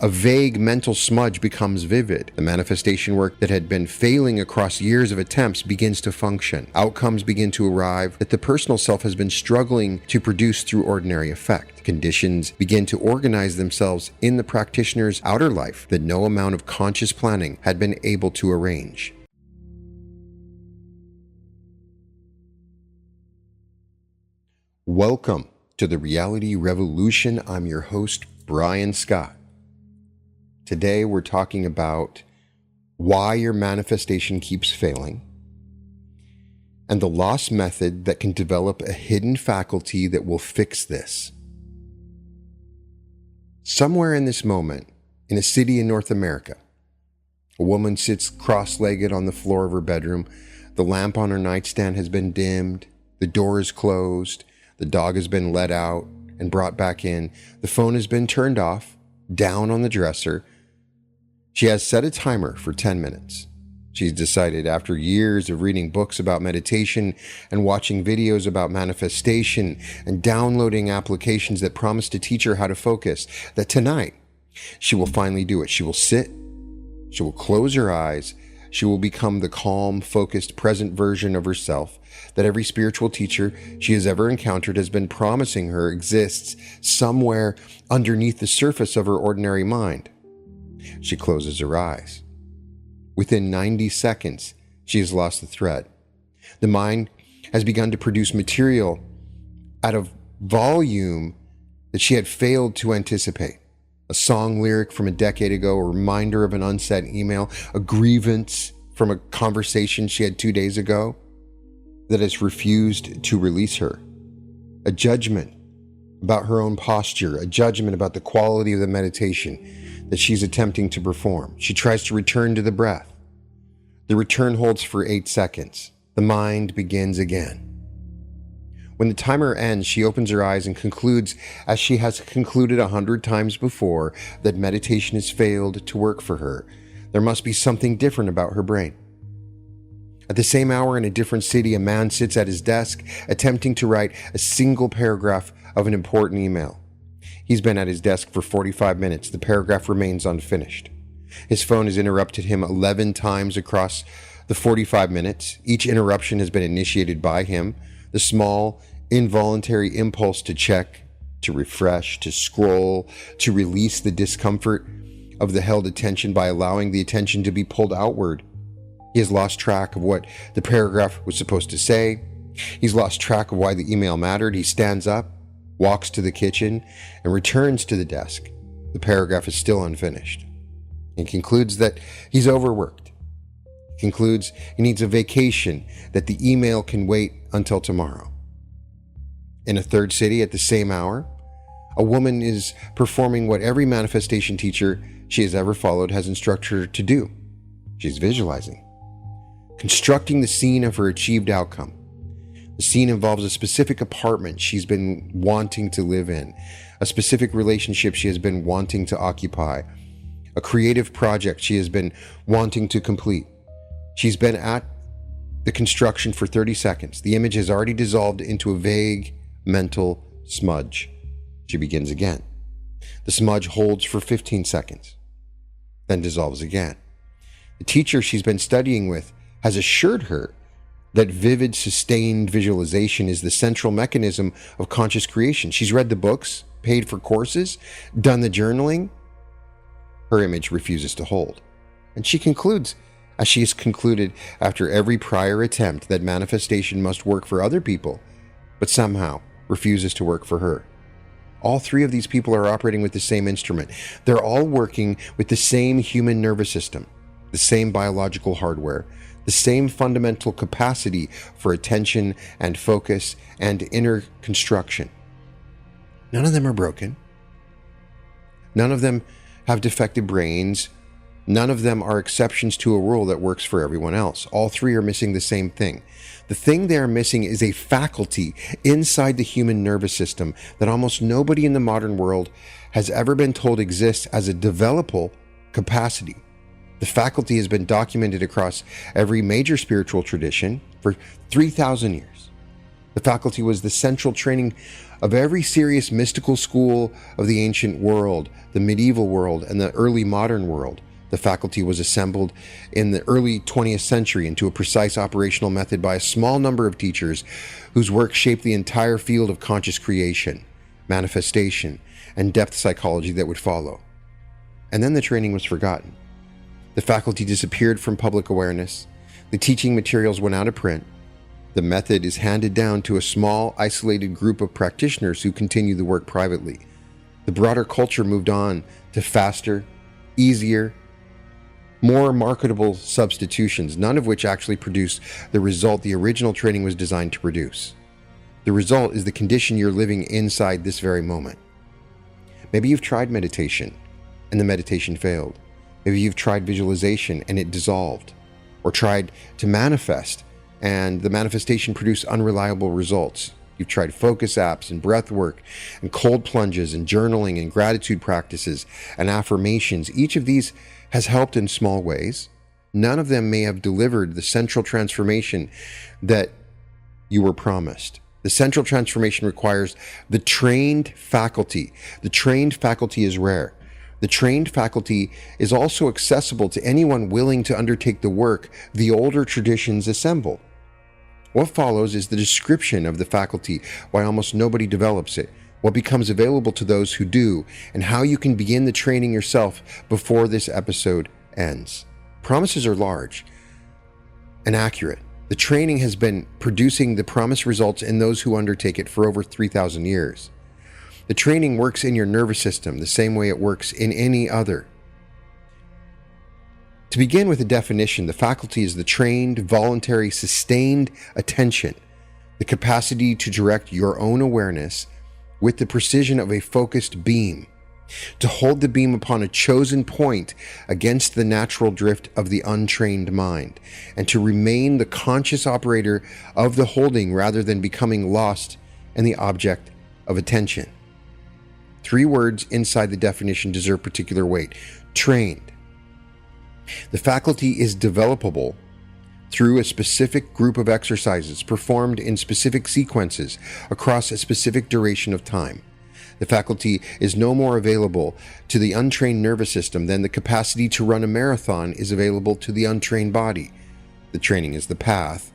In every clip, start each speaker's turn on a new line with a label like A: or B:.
A: A vague mental smudge becomes vivid. The manifestation work that had been failing across years of attempts begins to function. Outcomes begin to arrive that the personal self has been struggling to produce through ordinary effect. Conditions begin to organize themselves in the practitioner's outer life that no amount of conscious planning had been able to arrange. Welcome to the Reality Revolution. I'm your host, Brian Scott. Today we're talking about why your manifestation keeps failing and the lost method that can develop a hidden faculty that will fix this. Somewhere in this moment, in a city in North America, a woman sits cross-legged on the floor of her bedroom. The lamp on her nightstand has been dimmed. The door is closed. The dog has been let out and brought back in. The phone has been turned off, down on the dresser. She has set a timer for 10 minutes. She's decided, after years of reading books about meditation and watching videos about manifestation and downloading applications that promise to teach her how to focus, that tonight she will finally do it. She will sit, she will close her eyes, she will become the calm, focused, present version of herself that every spiritual teacher she has ever encountered has been promising her exists somewhere underneath the surface of her ordinary mind. She closes her eyes. Within 90 seconds, she has lost the thread. The mind has begun to produce material out of volume that she had failed to anticipate. A song lyric from a decade ago, a reminder of an unsent email, a grievance from a conversation she had 2 days ago that has refused to release her. A judgment about her own posture, a judgment about the quality of the meditation that she's attempting to perform. She tries to return to the breath. The return holds for 8 seconds. The mind begins again. When the timer ends, she opens her eyes and concludes, as she has concluded 100 times before, that meditation has failed to work for her. There must be something different about her brain. At the same hour in a different city, a man sits at his desk attempting to write a single paragraph of an important email. He's been at his desk for 45 minutes. The paragraph remains unfinished. His phone has interrupted him 11 times across the 45 minutes. Each interruption has been initiated by him. The small, involuntary impulse to check, to refresh, to scroll, to release the discomfort of the held attention by allowing the attention to be pulled outward. He has lost track of what the paragraph was supposed to say. He's lost track of why the email mattered. He stands up, walks to the kitchen, and returns to the desk. The paragraph is still unfinished. He concludes that he's overworked. He concludes he needs a vacation, that the email can wait until tomorrow. In a third city at the same hour, a woman is performing what every manifestation teacher she has ever followed has instructed her to do. She's visualizing, constructing the scene of her achieved outcome. The scene involves a specific apartment she's been wanting to live in, a specific relationship she has been wanting to occupy, a creative project she has been wanting to complete. She's been at the construction for 30 seconds. The image has already dissolved into a vague mental smudge. She begins again. The smudge holds for 15 seconds, then dissolves again. The teacher she's been studying with has assured her that vivid, sustained visualization is the central mechanism of conscious creation. She's read the books, paid for courses, done the journaling. Her image refuses to hold. And she concludes, as she has concluded after every prior attempt, that manifestation must work for other people, but somehow refuses to work for her. All three of these people are operating with the same instrument. They're all working with the same human nervous system, the same biological hardware, the same fundamental capacity for attention and focus and inner construction. None of them are broken. None of them have defective brains. None of them are exceptions to a rule that works for everyone else. All three are missing the same thing. The thing they are missing is a faculty inside the human nervous system that almost nobody in the modern world has ever been told exists as a developable capacity. The faculty has been documented across every major spiritual tradition for 3,000 years. The faculty was the central training Of every serious mystical school of the ancient world, the medieval world, and the early modern world, the faculty was assembled in the early 20th century into a precise operational method by a small number of teachers whose work shaped the entire field of conscious creation, manifestation, and depth psychology that would follow. And then the training was forgotten. The faculty disappeared from public awareness. The teaching materials went out of print. The method is handed down to a small, isolated group of practitioners who continue the work privately. The broader culture moved on to faster, easier, more marketable substitutions, none of which actually produce the result the original training was designed to produce. The result is the condition you're living inside this very moment. Maybe you've tried meditation and the meditation failed. Maybe you've tried visualization and it dissolved, or tried to manifest and the manifestation produced unreliable results. You've tried focus apps and breath work and cold plunges and journaling and gratitude practices and affirmations. Each of these has helped in small ways. None of them may have delivered the central transformation that you were promised. The central transformation requires the trained faculty. The trained faculty is rare. The trained faculty is also accessible to anyone willing to undertake the work the older traditions assemble. What follows is the description of the faculty, why almost nobody develops it, what becomes available to those who do, and how you can begin the training yourself before this episode ends. Promises are large and accurate. The training has been producing the promised results in those who undertake it for over 3,000 years. The training works in your nervous system the same way it works in any other. To begin with a definition, the faculty is the trained, voluntary, sustained attention, the capacity to direct your own awareness with the precision of a focused beam, to hold the beam upon a chosen point against the natural drift of the untrained mind, and to remain the conscious operator of the holding rather than becoming lost in the object of attention. 3 words inside the definition deserve particular weight. Trained. The faculty is developable through a specific group of exercises performed in specific sequences across a specific duration of time. The faculty is no more available to the untrained nervous system than the capacity to run a marathon is available to the untrained body. The training is the path,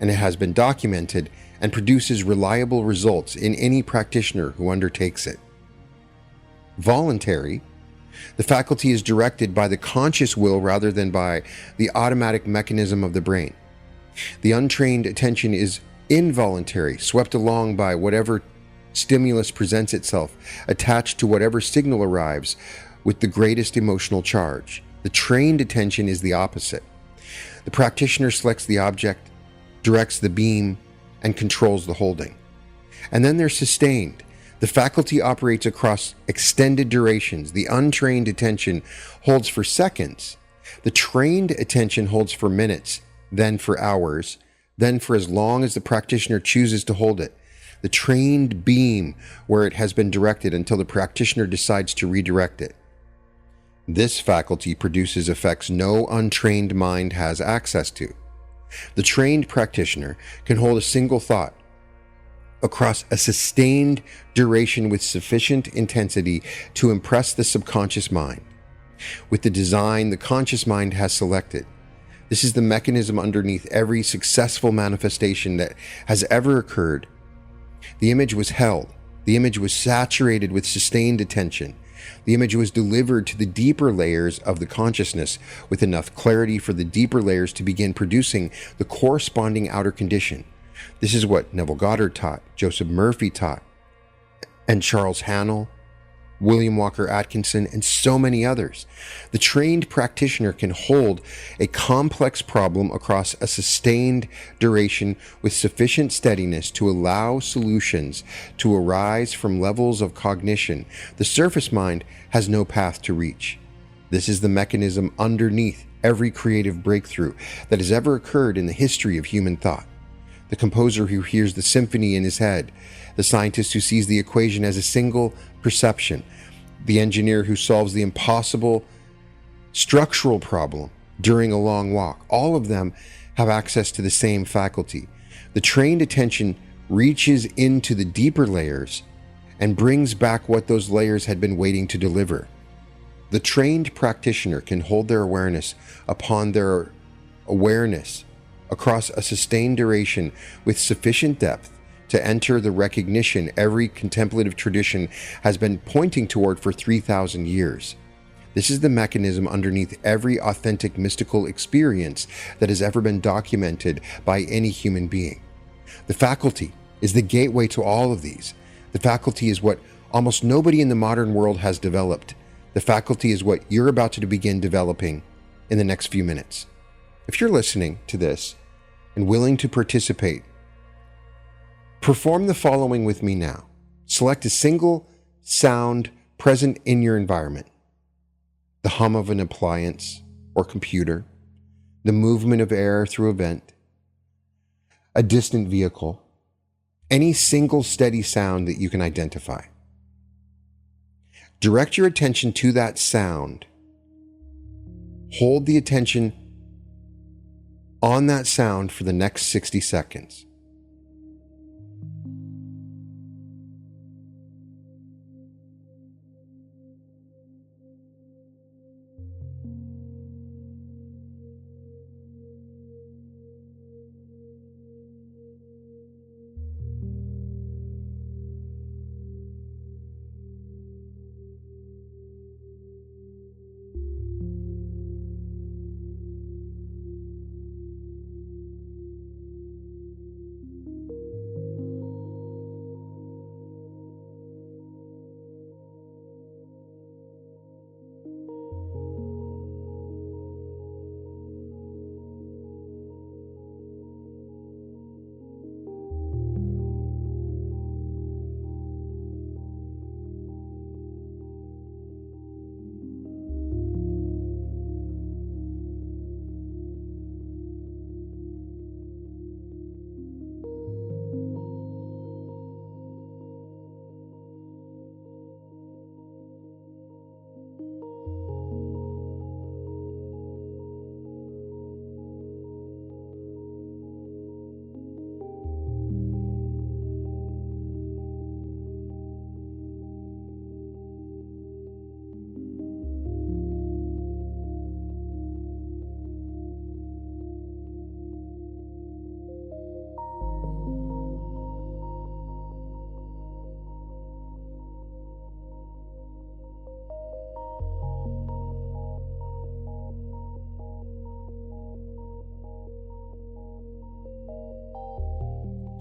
A: and it has been documented and produces reliable results in any practitioner who undertakes it. Voluntary. The faculty is directed by the conscious will rather than by the automatic mechanism of the brain. The untrained attention is involuntary, swept along by whatever stimulus presents itself, attached to whatever signal arrives with the greatest emotional charge. The trained attention is the opposite. The practitioner selects the object, directs the beam, and controls the holding. And then there's sustained. The faculty operates across extended durations. The untrained attention holds for seconds. The trained attention holds for minutes, then for hours, then for as long as the practitioner chooses to hold it. The trained beam where it has been directed until the practitioner decides to redirect it. This faculty produces effects no untrained mind has access to. The trained practitioner can hold a single thought across a sustained duration with sufficient intensity to impress the subconscious mind with the design the conscious mind has selected. This is the mechanism underneath every successful manifestation that has ever occurred. The image was held. The image was saturated with sustained attention. The image was delivered to the deeper layers of the consciousness with enough clarity for the deeper layers to begin producing the corresponding outer condition. This is what Neville Goddard taught, Joseph Murphy taught, and Charles Hannell, William Walker Atkinson, and so many others. The trained practitioner can hold a complex problem across a sustained duration with sufficient steadiness to allow solutions to arise from levels of cognition the surface mind has no path to reach. This is the mechanism underneath every creative breakthrough that has ever occurred in the history of human thought. The composer who hears the symphony in his head, the scientist who sees the equation as a single perception, the engineer who solves the impossible structural problem during a long walk. All of them have access to the same faculty. The trained attention reaches into the deeper layers and brings back what those layers had been waiting to deliver. The trained practitioner can hold their awareness upon their awareness across a sustained duration with sufficient depth to enter the recognition every contemplative tradition has been pointing toward for 3,000 years. This is the mechanism underneath every authentic mystical experience that has ever been documented by any human being. The faculty is the gateway to all of these. The faculty is what almost nobody in the modern world has developed. The faculty is what you're about to begin developing in the next few minutes. If you're listening to this and willing to participate, perform the following with me now. Select a single sound present in your environment. The hum of an appliance or computer, the movement of air through a vent, a distant vehicle, any single steady sound that you can identify. Direct your attention to that sound. Hold the attention on that sound for the next 60 seconds.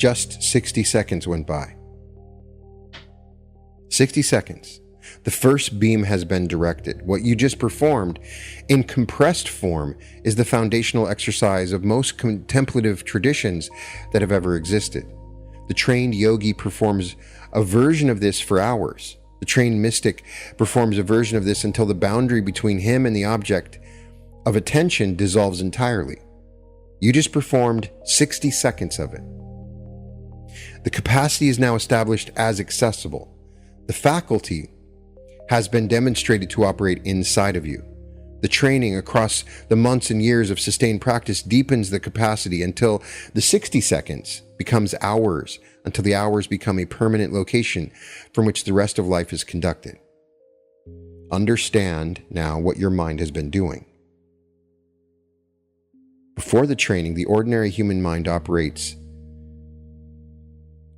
A: Just 60 seconds went by. 60 seconds. The first beam has been directed. What you just performed in compressed form is the foundational exercise of most contemplative traditions that have ever existed. The trained yogi performs a version of this for hours. The trained mystic performs a version of this until the boundary between him and the object of attention dissolves entirely. You just performed 60 seconds of it. The capacity is now established as accessible. The faculty has been demonstrated to operate inside of you. The training across the months and years of sustained practice deepens the capacity until the 60 seconds becomes hours, until the hours become a permanent location from which the rest of life is conducted. Understand now what your mind has been doing. Before the training, the ordinary human mind operates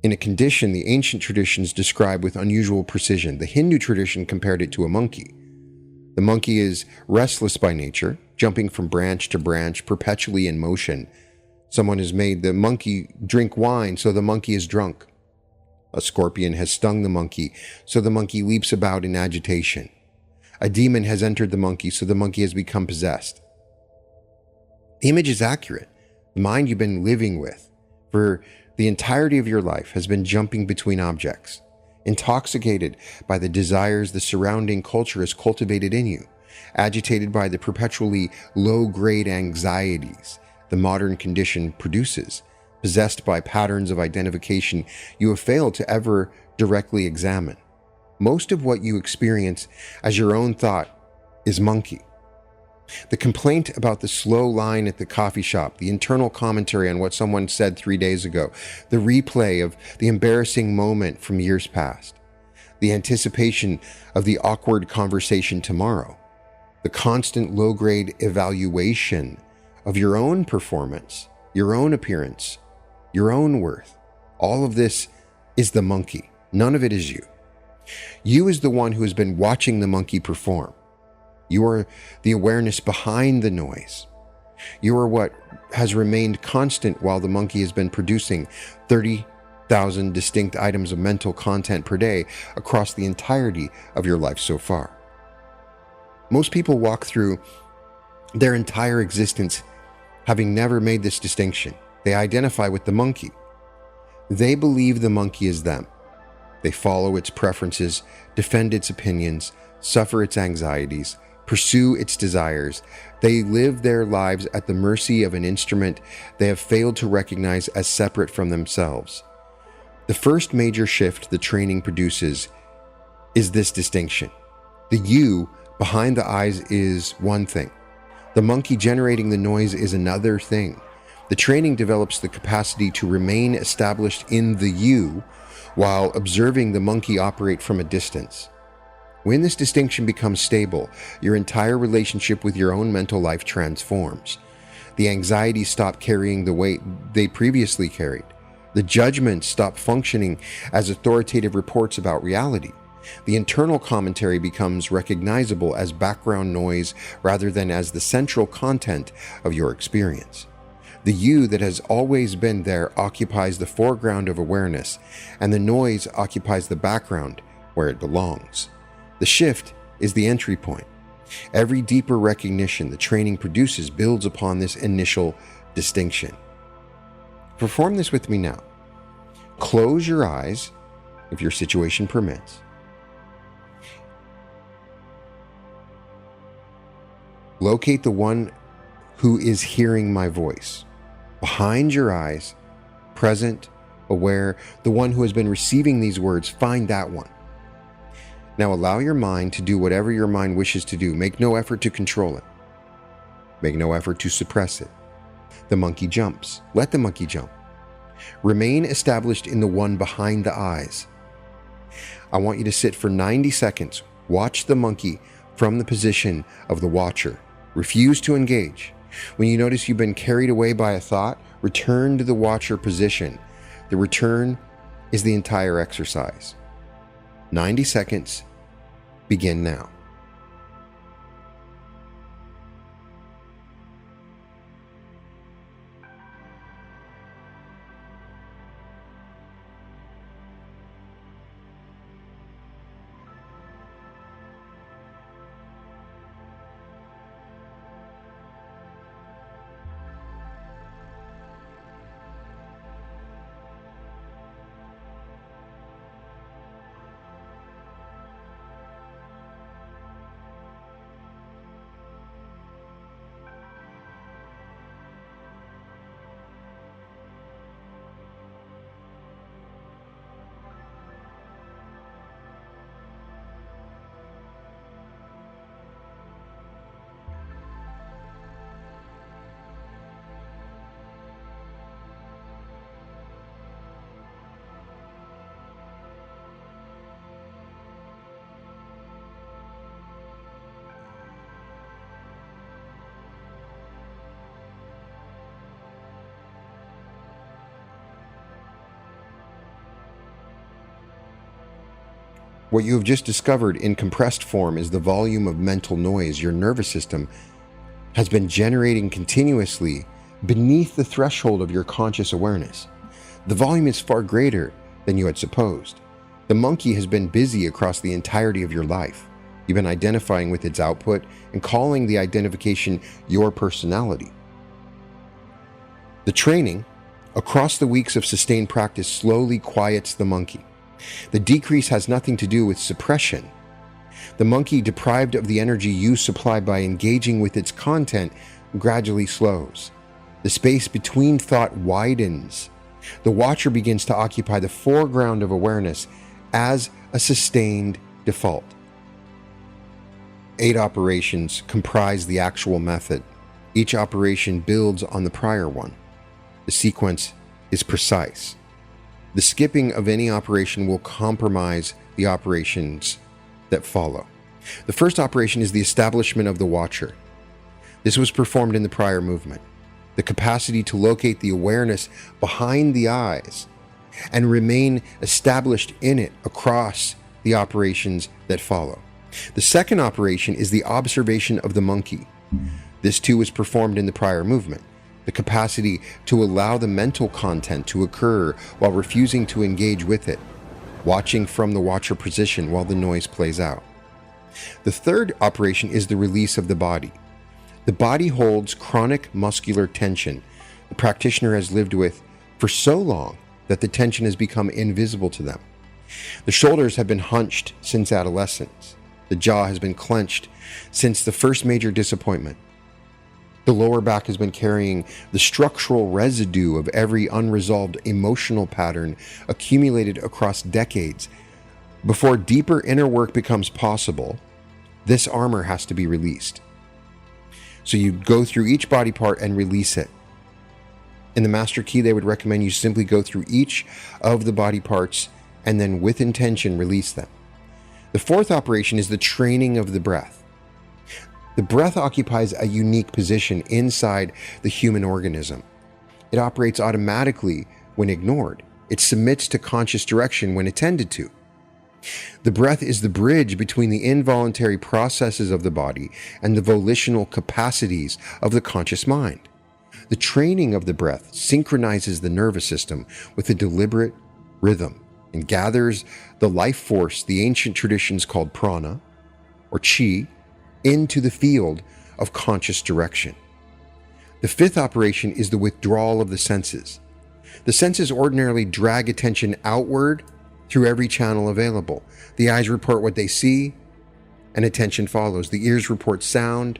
A: in a condition the ancient traditions describe with unusual precision. The Hindu tradition compared it to a monkey. The monkey is restless by nature, jumping from branch to branch, perpetually in motion. Someone has made the monkey drink wine, so the monkey is drunk. A scorpion has stung the monkey, so the monkey leaps about in agitation. A demon has entered the monkey, so the monkey has become possessed. The image is accurate. The mind you've been living with for the entirety of your life has been jumping between objects, intoxicated by the desires the surrounding culture has cultivated in you, agitated by the perpetually low-grade anxieties the modern condition produces, possessed by patterns of identification you have failed to ever directly examine. Most of what you experience as your own thought is monkey. The complaint about the slow line at the coffee shop, the internal commentary on what someone said 3 days ago, the replay of the embarrassing moment from years past, the anticipation of the awkward conversation tomorrow, the constant low-grade evaluation of your own performance, your own appearance, your own worth. All of this is the monkey. None of it is you. You is the one who has been watching the monkey perform. You are the awareness behind the noise. You are what has remained constant while the monkey has been producing 30,000 distinct items of mental content per day across the entirety of your life so far. Most people walk through their entire existence having never made this distinction. They identify with the monkey. They believe the monkey is them. They follow its preferences, defend its opinions, suffer its anxieties, pursue its desires. They live their lives at the mercy of an instrument they have failed to recognize as separate from themselves. The first major shift the training produces is this distinction. The you behind the eyes is one thing. The monkey generating the noise is another thing. The training develops the capacity to remain established in the you while observing the monkey operate from a distance. When this distinction becomes stable, your entire relationship with your own mental life transforms. The anxieties stop carrying the weight they previously carried. The judgments stop functioning as authoritative reports about reality. The internal commentary becomes recognizable as background noise rather than as the central content of your experience. The you that has always been there occupies the foreground of awareness, and the noise occupies the background where it belongs. The shift is the entry point. Every deeper recognition the training produces builds upon this initial distinction. Perform this with me now. Close your eyes, if your situation permits. Locate the one who is hearing my voice. Behind your eyes, present, aware, the one who has been receiving these words, find that one. Now allow your mind to do whatever your mind wishes to do. Make no effort to control it. Make no effort to suppress it. The monkey jumps. Let the monkey jump. Remain established in the one behind the eyes. I want you to sit for 90 seconds. Watch the monkey from the position of the watcher. Refuse to engage. When you notice you've been carried away by a thought, return to the watcher position. The return is the entire exercise. 90 seconds. Begin now. What you have just discovered in compressed form is the volume of mental noise your nervous system has been generating continuously beneath the threshold of your conscious awareness. The volume is far greater than you had supposed. The monkey has been busy across the entirety of your life. You've been identifying with its output and calling the identification your personality. The training, across the weeks of sustained practice, slowly quiets the monkey. The decrease has nothing to do with suppression. The monkey, deprived of the energy you supply by engaging with its content, gradually slows. The space between thought widens. The watcher begins to occupy the foreground of awareness as a sustained default. 8 operations comprise the actual method. Each operation builds on the prior one. The sequence is precise. The skipping of any operation will compromise the operations that follow. The first operation is the establishment of the watcher. This was performed in the prior movement. The capacity to locate the awareness behind the eyes and remain established in it across the operations that follow. The second operation is the observation of the monkey. This too was performed in the prior movement. The capacity to allow the mental content to occur while refusing to engage with it, watching from the watcher position while the noise plays out. The third operation is the release of the body. The body holds chronic muscular tension the practitioner has lived with for so long that the tension has become invisible to them. The shoulders have been hunched since adolescence. The jaw has been clenched since the first major disappointment. The lower back has been carrying the structural residue of every unresolved emotional pattern accumulated across decades. Before deeper inner work becomes possible, this armor has to be released. So you go through each body part and release it. In the Master Key, they would recommend you simply go through each of the body parts and then with intention release them. The fourth operation is the training of the breath. The breath occupies a unique position inside the human organism. It operates automatically when ignored. It submits to conscious direction when attended to. The breath is the bridge between the involuntary processes of the body and the volitional capacities of the conscious mind. The training of the breath synchronizes the nervous system with a deliberate rhythm and gathers the life force the ancient traditions called prana, or chi, into the field of conscious direction. The fifth operation is the withdrawal of the senses. The senses ordinarily drag attention outward through every channel available. The eyes report what they see, and attention follows. The ears report sound,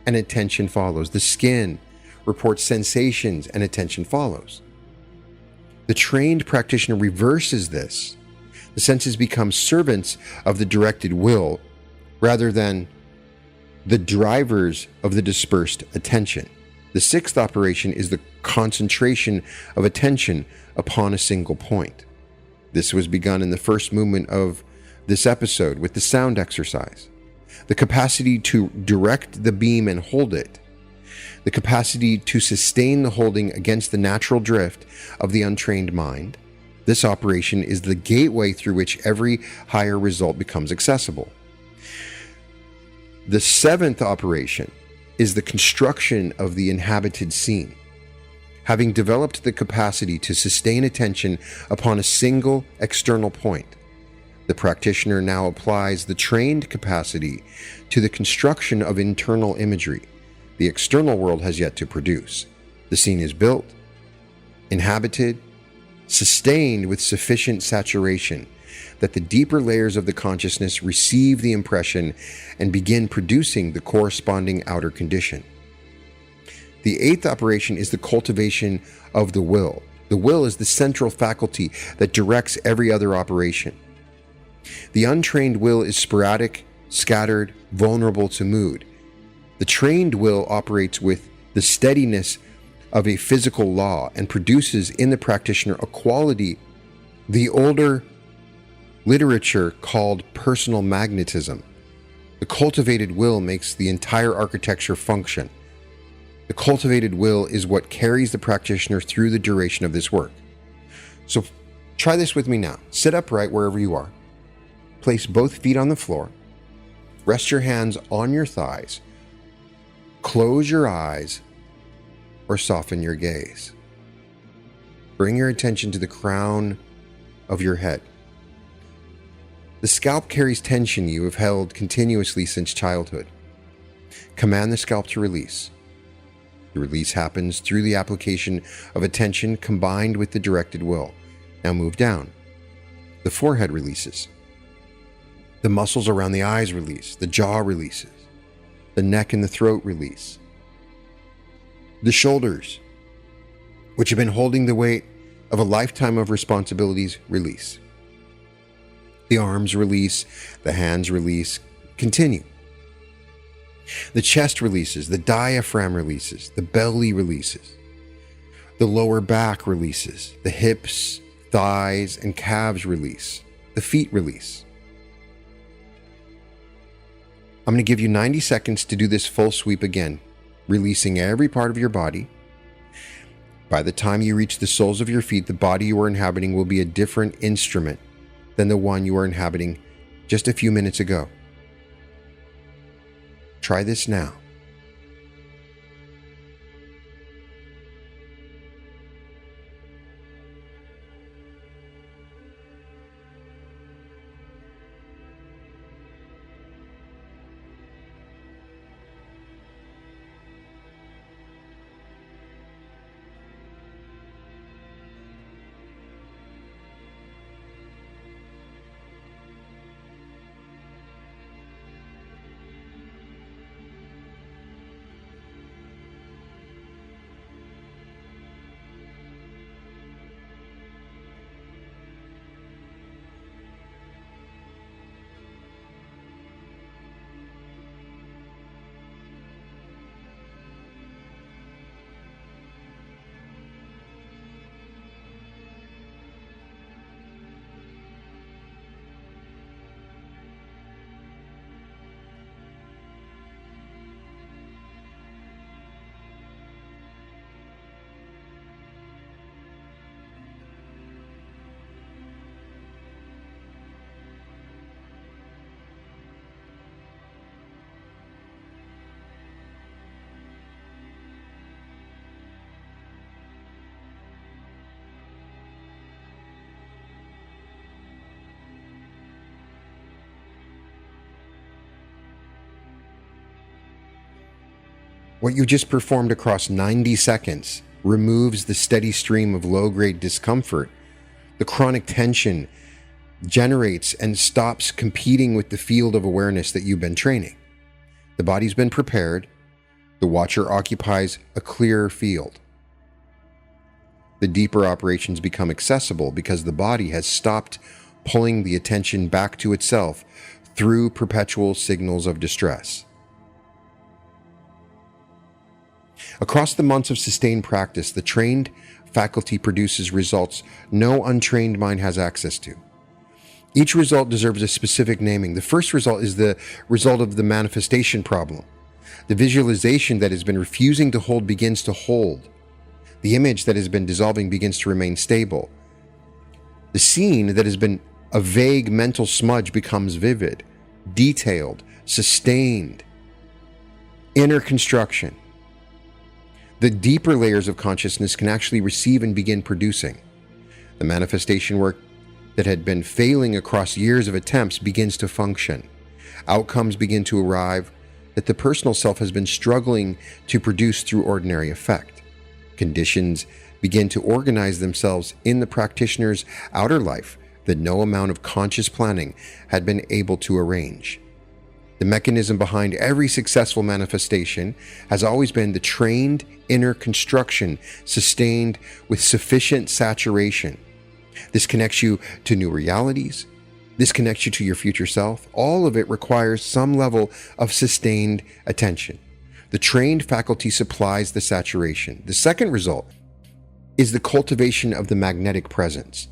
A: and attention follows. The skin reports sensations, and attention follows. The trained practitioner reverses this. The senses become servants of the directed will rather than the drivers of the dispersed attention. The sixth operation is the concentration of attention upon a single point. This was begun in the first movement of this episode with the sound exercise. The capacity to direct the beam and hold it. The capacity to sustain the holding against the natural drift of the untrained mind. This operation is the gateway through which every higher result becomes accessible. The seventh operation is the construction of the inhabited scene. Having developed the capacity to sustain attention upon a single external point, the practitioner now applies the trained capacity to the construction of internal imagery the external world has yet to produce. The scene is built, inhabited, sustained with sufficient saturation that the deeper layers of the consciousness receive the impression and begin producing the corresponding outer condition. The eighth operation is the cultivation of the will. The will is the central faculty that directs every other operation. The untrained will is sporadic, scattered, vulnerable to mood. The trained will operates with the steadiness of a physical law and produces in the practitioner a quality the older literature called personal magnetism. The cultivated will makes the entire architecture function. The cultivated will is what carries the practitioner through the duration of this work. So try this with me now. Sit upright wherever you are. Place both feet on the floor. Rest your hands on your thighs. Close your eyes or soften your gaze. Bring your attention to the crown of your head. The scalp carries tension you have held continuously since childhood. Command the scalp to release. The release happens through the application of attention combined with the directed will. Now move down. The forehead releases. The muscles around the eyes release. The jaw releases. The neck and the throat release. The shoulders, which have been holding the weight of a lifetime of responsibilities, release. The arms release. The hands release. Continue. The chest releases, the diaphragm releases, the belly releases, the lower back releases, the hips, thighs, and calves release, the feet release. I'm going to give you 90 seconds to do this full sweep again, releasing every part of your body. By the time you reach the soles of your feet, the body you are inhabiting will be a different instrument than the one you were inhabiting just a few minutes ago. Try this now. What you just performed across 90 seconds removes the steady stream of low-grade discomfort. The chronic tension generates and stops competing with the field of awareness that you've been training. The body's been prepared. The watcher occupies a clearer field. The deeper operations become accessible because the body has stopped pulling the attention back to itself through perpetual signals of distress. Across the months of sustained practice, the trained faculty produces results no untrained mind has access to. Each result deserves a specific naming. The first result is the result of the manifestation problem. The visualization that has been refusing to hold begins to hold. The image that has been dissolving begins to remain stable. The scene that has been a vague mental smudge becomes vivid, detailed, sustained. Inner construction. The deeper layers of consciousness can actually receive and begin producing. The manifestation work that had been failing across years of attempts begins to function. Outcomes begin to arrive that the personal self has been struggling to produce through ordinary effect. Conditions begin to organize themselves in the practitioner's outer life that no amount of conscious planning had been able to arrange. The mechanism behind every successful manifestation has always been the trained inner construction sustained with sufficient saturation. This connects you to new realities. This connects you to your future self. All of it requires some level of sustained attention. The trained faculty supplies the saturation. The second result is the cultivation of the magnetic presence.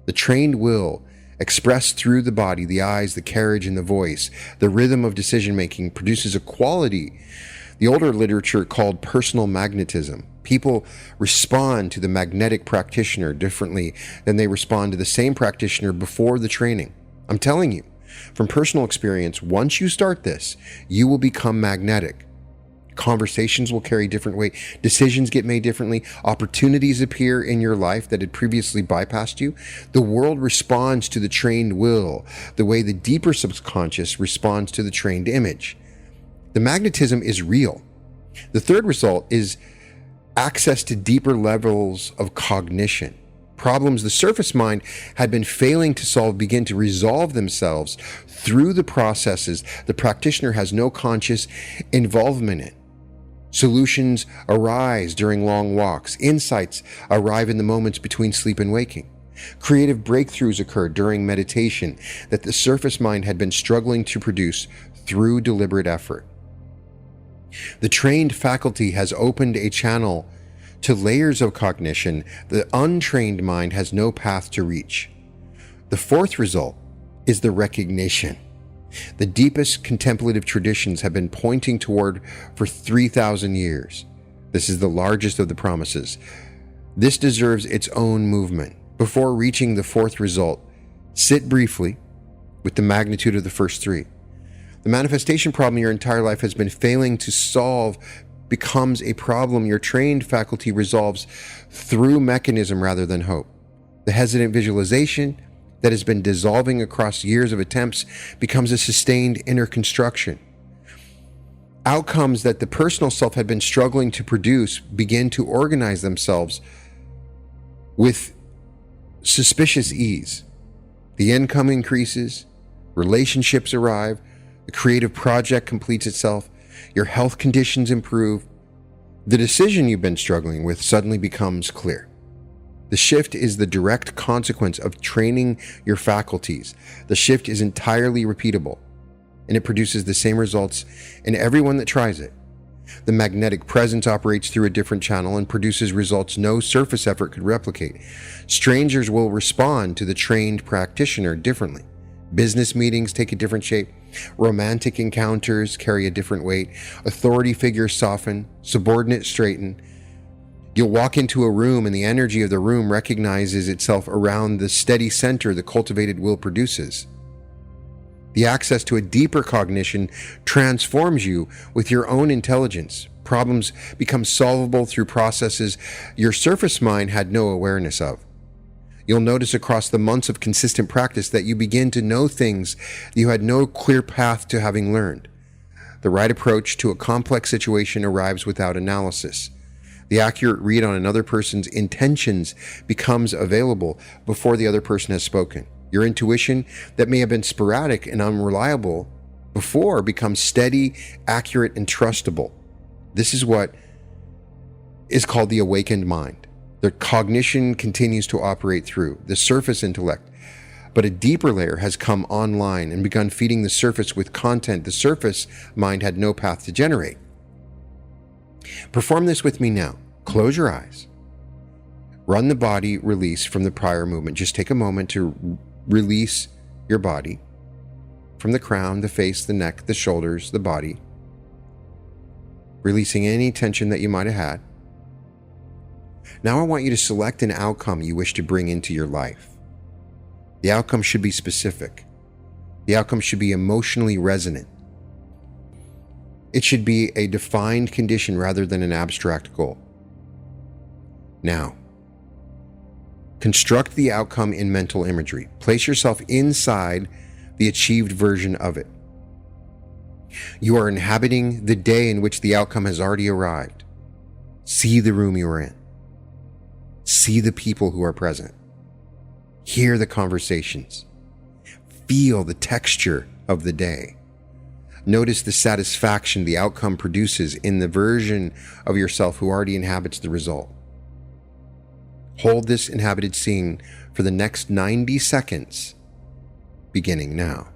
A: The trained will, expressed through the body, the eyes, the carriage, and the voice, the rhythm of decision-making, produces a quality the older literature called personal magnetism. People respond to the magnetic practitioner differently than they respond to the same practitioner before the training. I'm telling you, from personal experience, once you start this, you will become magnetic. Conversations will carry different weight. Decisions get made differently. Opportunities appear in your life that had previously bypassed you. The world responds to the trained will the way the deeper subconscious responds to the trained image. The magnetism is real. The third result is access to deeper levels of cognition. Problems the surface mind had been failing to solve begin to resolve themselves through the processes the practitioner has no conscious involvement in. Solutions arise during long walks. Insights arrive in the moments between sleep and waking. Creative breakthroughs occur during meditation that the surface mind had been struggling to produce through deliberate effort. The trained faculty has opened a channel to layers of cognition the untrained mind has no path to reach. The fourth result is the recognition. The deepest contemplative traditions have been pointing toward for 3,000 years. This is the largest of the promises. This deserves its own movement. Before reaching the fourth result, sit briefly with the magnitude of the first three. The manifestation problem your entire life has been failing to solve becomes a problem your trained faculty resolves through mechanism rather than hope. The hesitant visualization that has been dissolving across years of attempts becomes a sustained inner construction. Outcomes that the personal self had been struggling to produce begin to organize themselves with suspicious ease. The income increases, relationships arrive, the creative project completes itself, your health conditions improve. The decision you've been struggling with suddenly becomes clear. The shift is the direct consequence of training your faculties. The shift is entirely repeatable, and it produces the same results in everyone that tries it. The magnetic presence operates through a different channel and produces results no surface effort could replicate. Strangers will respond to the trained practitioner differently. Business meetings take a different shape. Romantic encounters carry a different weight. Authority figures soften. Subordinates straighten. You'll walk into a room and the energy of the room recognizes itself around the steady center the cultivated will produces. The access to a deeper cognition transforms you with your own intelligence. Problems become solvable through processes your surface mind had no awareness of. You'll notice across the months of consistent practice that you begin to know things you had no clear path to having learned. The right approach to a complex situation arrives without analysis. The accurate read on another person's intentions becomes available before the other person has spoken. Your intuition that may have been sporadic and unreliable before becomes steady, accurate, and trustable. This is what is called the awakened mind. The cognition continues to operate through the surface intellect, but a deeper layer has come online and begun feeding the surface with content the surface mind had no path to generate. Perform this with me now. Close your eyes. Run the body release from the prior movement. Just take a moment to release your body from the crown, the face, the neck, the shoulders, the body, releasing any tension that you might have had. Now I want you to select an outcome you wish to bring into your life. The outcome should be specific. The outcome should be emotionally resonant. It should be a defined condition rather than an abstract goal. Now, construct the outcome in mental imagery. Place yourself inside the achieved version of it. You are inhabiting the day in which the outcome has already arrived. See the room you are in. See the people who are present. Hear the conversations. Feel the texture of the day. Notice the satisfaction the outcome produces in the version of yourself who already inhabits the result. Hold this inhabited scene for the next 90 seconds, beginning now.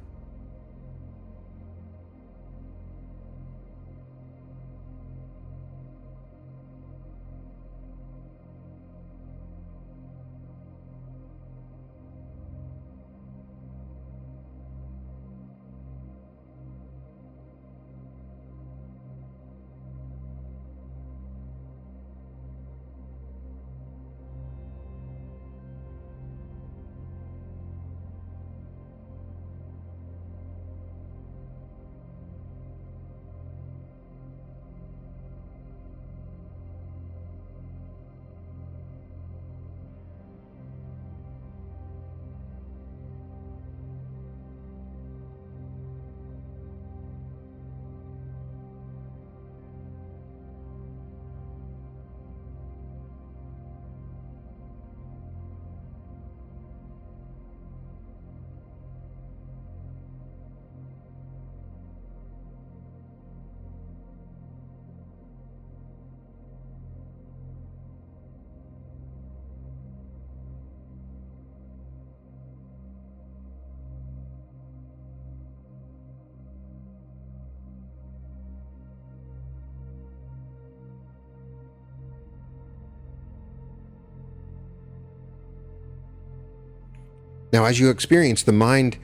A: Now, as you experience, the mind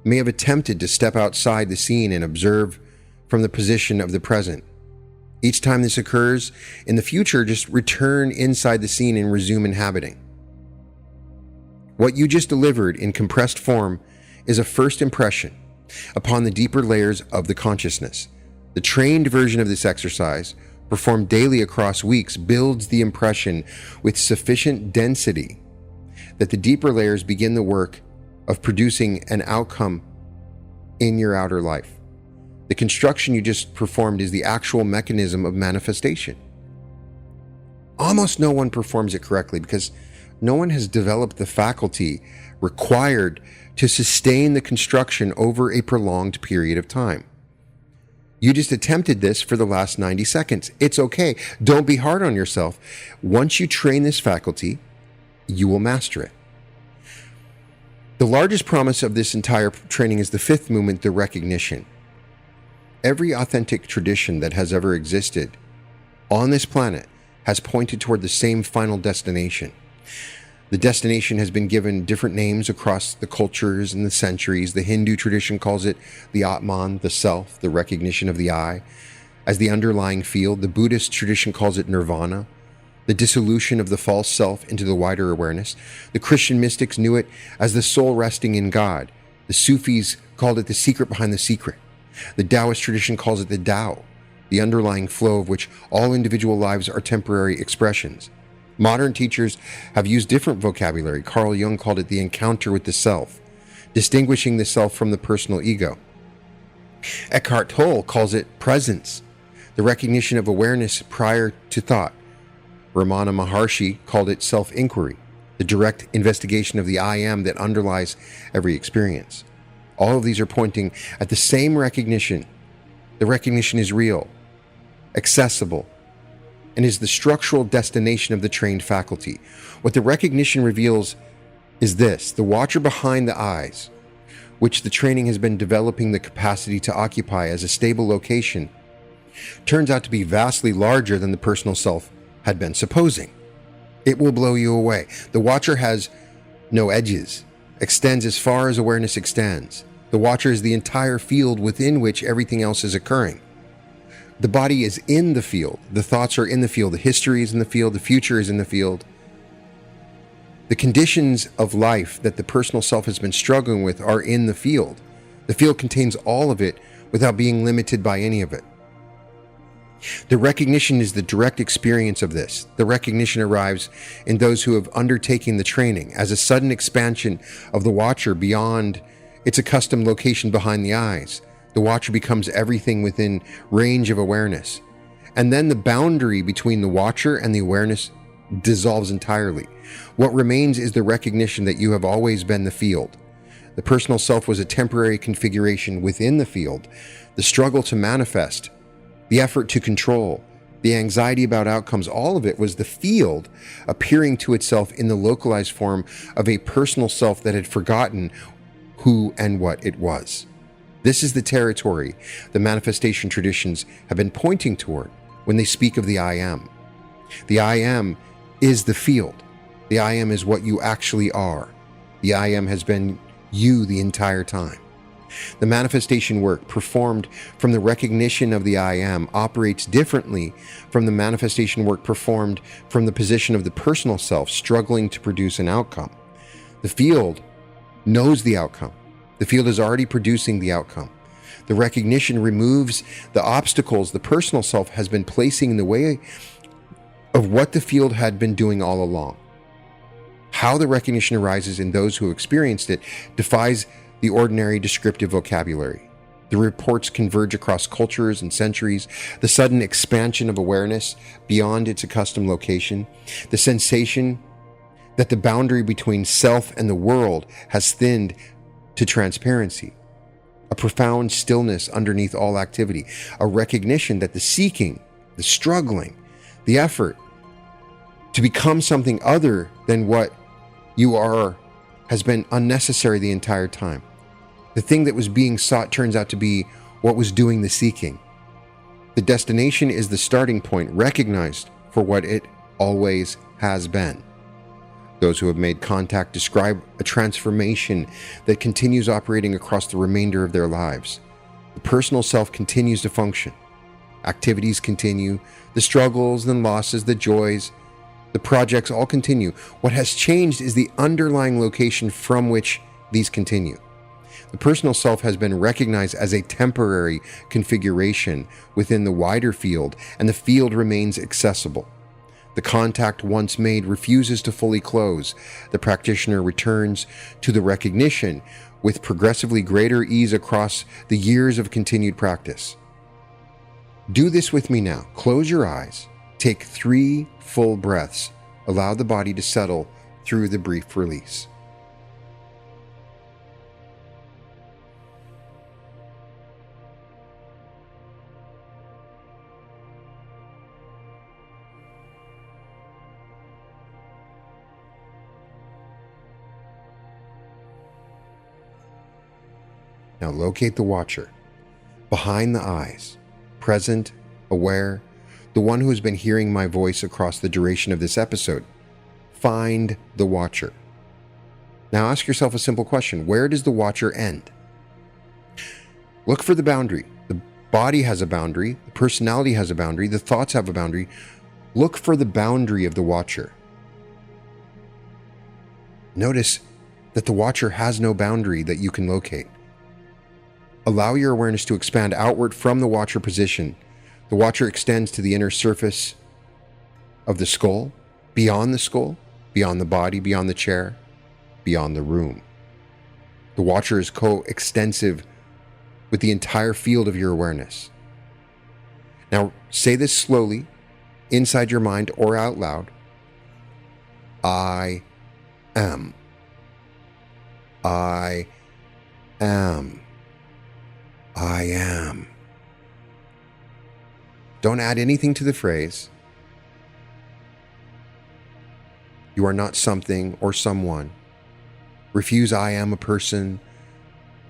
A: may have attempted to step outside the scene and observe from the position of the present. Each time this occurs, in the future, just return inside the scene and resume inhabiting. What you just delivered in compressed form is a first impression upon the deeper layers of the consciousness. The trained version of this exercise, performed daily across weeks, builds the impression with sufficient density that the deeper layers begin the work of producing an outcome in your outer life. The construction you just performed is the actual mechanism of manifestation. Almost no one performs it correctly because no one has developed the faculty required to sustain the construction over a prolonged period of time. You just attempted this for the last 90 seconds. It's okay. Don't be hard on yourself. Once you train this faculty, you will master it. The largest promise of this entire training is the fifth movement, the recognition. Every authentic tradition that has ever existed on this planet has pointed toward the same final destination. The destination has been given different names across the cultures and the centuries. The Hindu tradition calls it the Atman, the self, the recognition of the I, as the underlying field. The Buddhist tradition calls it nirvana, the dissolution of the false self into the wider awareness. The Christian mystics knew it as the soul resting in God. The Sufis called it the secret behind the secret. The Taoist tradition calls it the Tao, the underlying flow of which all individual lives are temporary expressions. Modern teachers have used different vocabulary. Carl Jung called it the encounter with the self, distinguishing the self from the personal ego. Eckhart Tolle calls it presence, the recognition of awareness prior to thought. Ramana Maharshi called it self-inquiry, the direct investigation of the I am that underlies every experience. All of these are pointing at the same recognition. The recognition is real, accessible, and is the structural destination of the trained faculty. What the recognition reveals is this: the watcher behind the eyes, which the training has been developing the capacity to occupy as a stable location, turns out to be vastly larger than the personal self had been supposing. It will blow you away. The watcher has no edges, extends as far as awareness extends. The watcher is the entire field within which everything else is occurring. The body is in the field. The thoughts are in the field. The history is in the field. The future is in the field. The conditions of life that the personal self has been struggling with are in the field. The field contains all of it without being limited by any of it. The recognition is the direct experience of this. The recognition arrives in those who have undertaken the training as a sudden expansion of the watcher beyond its accustomed location behind the eyes. The watcher becomes everything within range of awareness. And then the boundary between the watcher and the awareness dissolves entirely. What remains is the recognition that you have always been the field. The personal self was a temporary configuration within the field. The struggle to manifest, the effort to control, the anxiety about outcomes, all of it was the field appearing to itself in the localized form of a personal self that had forgotten who and what it was. This is the territory the manifestation traditions have been pointing toward when they speak of the I am. The I am is the field. The I am is what you actually are. The I am has been you the entire time. The manifestation work performed from the recognition of the I am operates differently from the manifestation work performed from the position of the personal self struggling to produce an outcome. The field knows the outcome. The field is already producing the outcome. The recognition removes the obstacles the personal self has been placing in the way of what the field had been doing all along. How the recognition arises in those who experienced it defies the ordinary descriptive vocabulary. The reports converge across cultures and centuries, the sudden expansion of awareness beyond its accustomed location, the sensation that the boundary between self and the world has thinned to transparency, a profound stillness underneath all activity, a recognition that the seeking, the struggling, the effort to become something other than what you are has been unnecessary the entire time. The thing that was being sought turns out to be what was doing the seeking. The destination is the starting point, recognized for what it always has been. Those who have made contact describe a transformation that continues operating across the remainder of their lives. The personal self continues to function. Activities continue. The struggles and losses, the joys, the projects all continue. What has changed is the underlying location from which these continue. The personal self has been recognized as a temporary configuration within the wider field, and the field remains accessible. The contact once made refuses to fully close. The practitioner returns to the recognition with progressively greater ease across the years of continued practice. Do this with me now. Close your eyes. Take 3 full breaths. Allow the body to settle through the brief release. Now locate the watcher, behind the eyes, present, aware, the one who has been hearing my voice across the duration of this episode. Find the watcher. Now ask yourself a simple question. Where does the watcher end? Look for the boundary. The body has a boundary, the personality has a boundary, the thoughts have a boundary. Look for the boundary of the watcher. Notice that the watcher has no boundary that you can locate. Allow your awareness to expand outward from the watcher position. The watcher extends to the inner surface of the skull, beyond the body, beyond the chair, beyond the room. The watcher is co-extensive with the entire field of your awareness. Now, say this slowly, inside your mind or out loud. I am. I am. I am. Don't add anything to the phrase. You are not something or someone. Refuse I am a person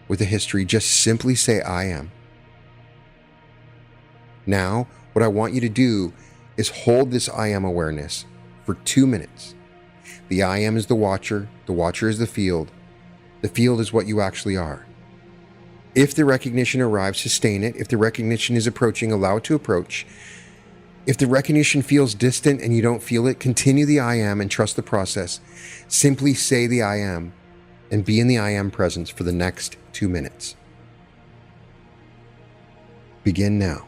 A: with a history. Just simply say I am. Now, what I want you to do is hold this I am awareness for 2 minutes. The I am is the watcher is the field is what you actually are. If the recognition arrives, sustain it. If the recognition is approaching, allow it to approach. If the recognition feels distant and you don't feel it, continue the I am and trust the process. Simply say the I am and be in the I am presence for the next 2 minutes. Begin now.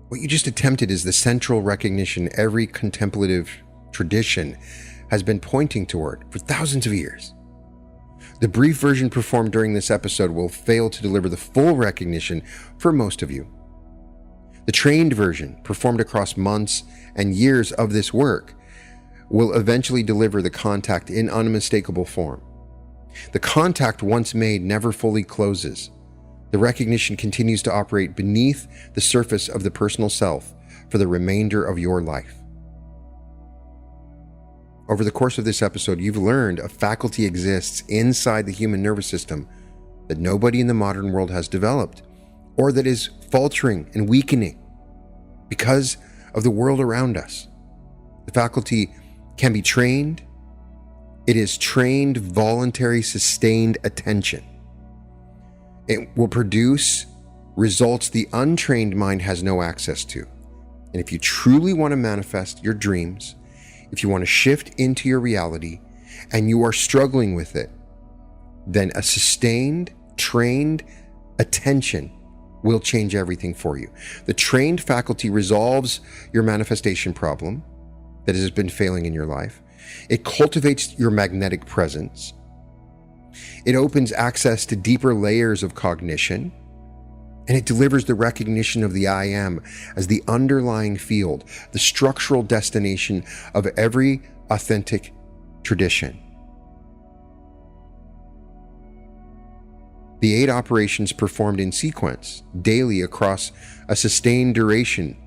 A: What you just attempted is the central recognition every contemplative tradition has been pointing toward for thousands of years. The brief version performed during this episode will fail to deliver the full recognition for most of you. The trained version, performed across months and years of this work, will eventually deliver the contact in unmistakable form. The contact once made never fully closes. The recognition continues to operate beneath the surface of the personal self for the remainder of your life. Over the course of this episode, you've learned a faculty exists inside the human nervous system that nobody in the modern world has developed, or that is faltering and weakening because of the world around us. The faculty can be trained. It is trained, voluntary, sustained attention. It will produce results the untrained mind has no access to. And if you truly want to manifest your dreams, if you want to shift into your reality and you are struggling with it, then a sustained, trained attention will change everything for you. The trained faculty resolves your manifestation problem that has been failing in your life. It cultivates your magnetic presence. It opens access to deeper layers of cognition. And it delivers the recognition of the I am as the underlying field, the structural destination of every authentic tradition. The 8 operations performed in sequence, daily across a sustained duration,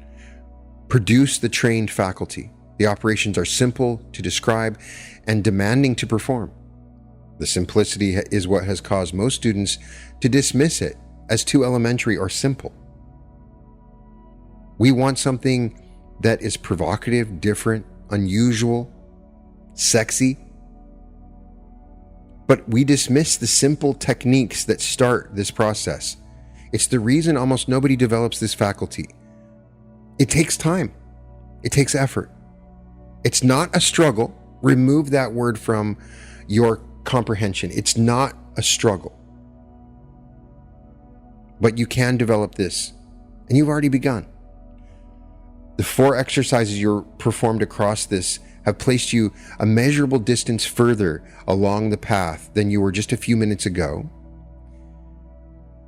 A: produce the trained faculty. The operations are simple to describe and demanding to perform. The simplicity is what has caused most students to dismiss it as too elementary or simple. We want something that is provocative, different, unusual, sexy. But we dismiss the simple techniques that start this process. It's the reason almost nobody develops this faculty. It takes time. It takes effort. It's not a struggle. Remove that word from your comprehension. It's not a struggle. But you can develop this, and you've already begun. The 4 exercises you performed across this have placed you a measurable distance further along the path than you were just a few minutes ago.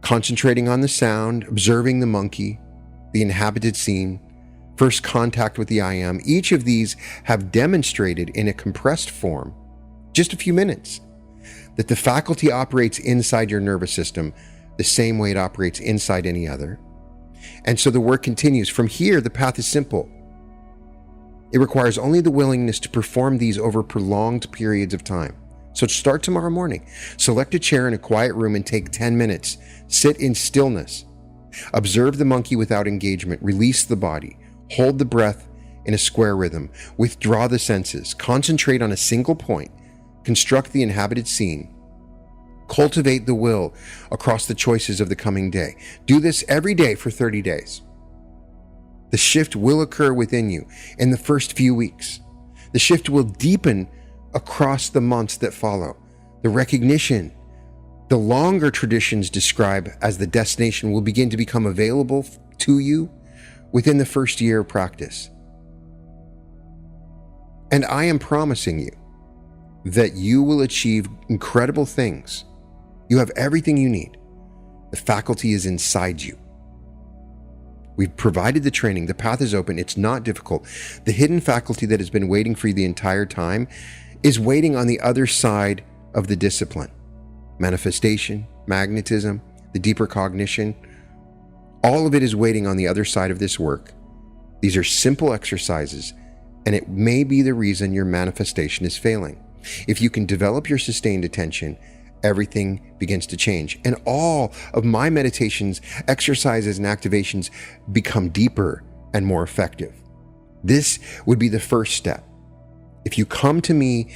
A: Concentrating on the sound, observing the monkey, the inhabited scene, first contact with the I am, each of these have demonstrated in a compressed form, just a few minutes, that the faculty operates inside your nervous system the same way it operates inside any other. And so the work continues. From here, the path is simple. It requires only the willingness to perform these over prolonged periods of time. So start tomorrow morning. Select a chair in a quiet room and take 10 minutes. Sit in stillness. Observe the monkey without engagement. Release the body. Hold the breath in a square rhythm. Withdraw the senses. Concentrate on a single point. Construct the inhabited scene. Cultivate the will across the choices of the coming day. Do this every day for 30 days. The shift will occur within you in the first few weeks. The shift will deepen across the months that follow. The recognition, the longer traditions describe as the destination, will begin to become available to you within the first year of practice. And I am promising you that you will achieve incredible things. You have everything you need. The faculty is inside you. We've provided the training. The path is open. It's not difficult. The hidden faculty that has been waiting for you the entire time is waiting on the other side of the discipline. Manifestation, magnetism, the deeper cognition, all of it is waiting on the other side of this work. These are simple exercises, and it may be the reason your manifestation is failing. If you can develop your sustained attention, everything begins to change. And all of my meditations, exercises, and activations become deeper and more effective. This would be the first step. If you come to me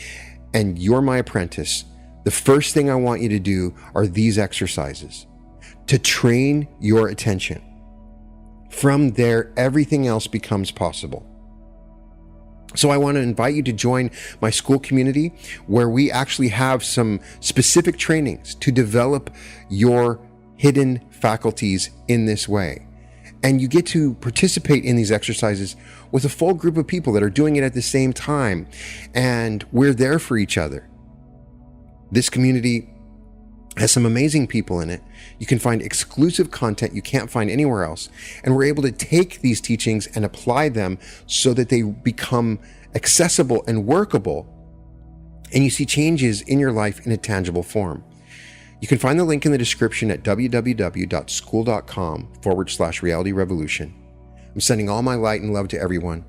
A: and you're my apprentice, the first thing I want you to do are these exercises to train your attention. From there, everything else becomes possible. So I want to invite you to join my Skool community, where we actually have some specific trainings to develop your hidden faculties in this way. And you get to participate in these exercises with a full group of people that are doing it at the same time. And we're there for each other. This community has some amazing people in it. You can find exclusive content you can't find anywhere else. And we're able to take these teachings and apply them so that they become accessible and workable. And you see changes in your life in a tangible form. You can find the link in the description at www.skool.com/reality revolution. I'm sending all my light and love to everyone.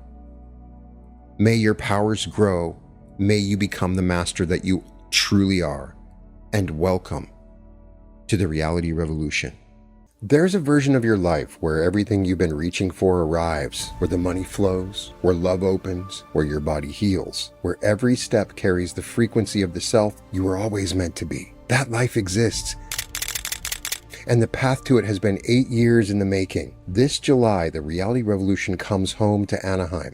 A: May your powers grow. May you become the master that you truly are. And welcome to the reality revolution. There's a version of your life where everything you've been reaching for arrives, where the money flows, where love opens, where your body heals, where every step carries the frequency of the self you were always meant to be. That life exists, and the path to it has been 8 years in the making. This July, the reality revolution comes home to Anaheim.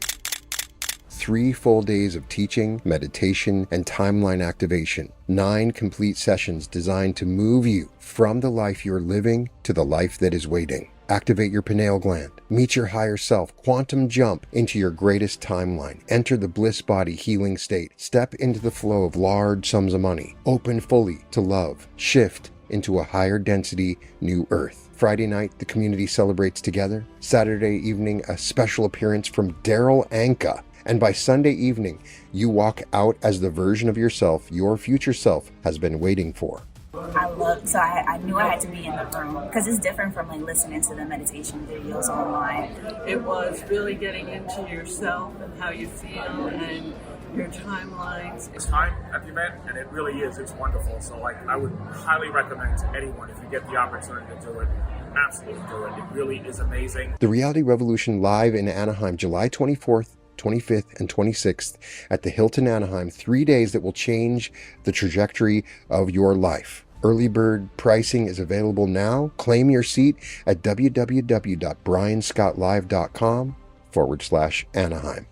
A: 3 full days of teaching, meditation, and timeline activation. 9 complete sessions designed to move you from the life you're living to the life that is waiting. Activate your pineal gland, meet your higher self, quantum jump into your greatest timeline, enter the bliss body healing state, step into the flow of large sums of money, open fully to love, shift into a higher density new earth. Friday night, the community celebrates together. Saturday evening, a special appearance from Daryl Anka. And by Sunday evening, you walk out as the version of yourself your future self has been waiting for.
B: I knew I had to be in the room because it's different from like listening to the meditation videos online.
C: It was really getting into yourself and how you feel and your timelines.
D: It's time at the event, and it really is. It's wonderful. So I would highly recommend to anyone, if you get the opportunity to do it, absolutely do it. It really is amazing.
A: The Reality Revolution live in Anaheim, July 24th, 25th, and 26th at the Hilton Anaheim. 3 days that will change the trajectory of your life. Early bird pricing is available now. Claim your seat at www.brianscottlive.com/Anaheim.